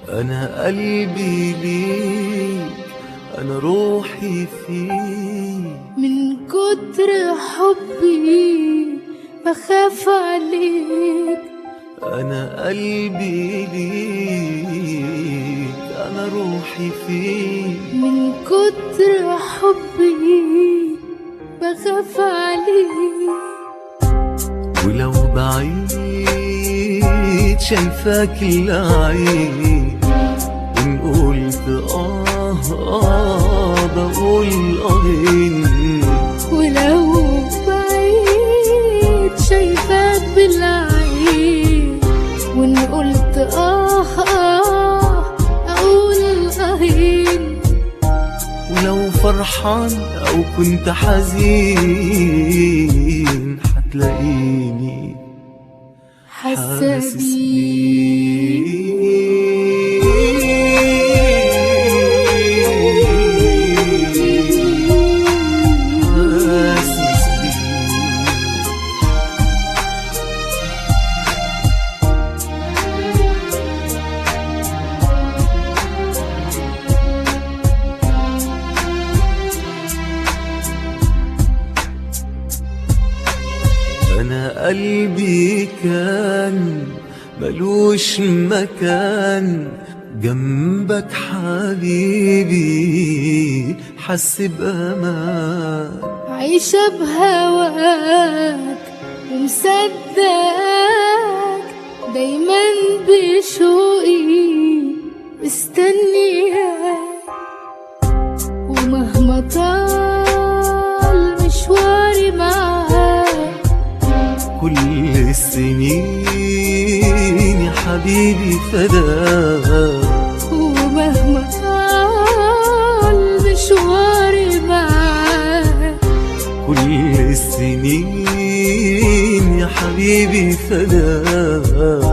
أنا قلبي ليك، أنا روحي فيك. من كتر حبي بخاف عليك. أنا قلبي ليك، أنا روحي فيك. من كتر حبي بخاف عليك. ولو بعيد شايفاك العين، وإن قلت بقول آهين. ولو بعيد شايفاك بالعين، وإن قلت أقول آهين. ولو فرحان أو كنت حزين هتلاقيني حاسة بيك. أنا قلبي كان ملوش مكان جنبك حبيبي، حس بأمان. عايشة بهواك ومصدقك، دايما بشوقي مستنياك. ومهما طال مشواري معاك، كل السنين يا حبيبي فداك. ومهما طال مشواري معاك، كل السنين يا حبيبي فداك.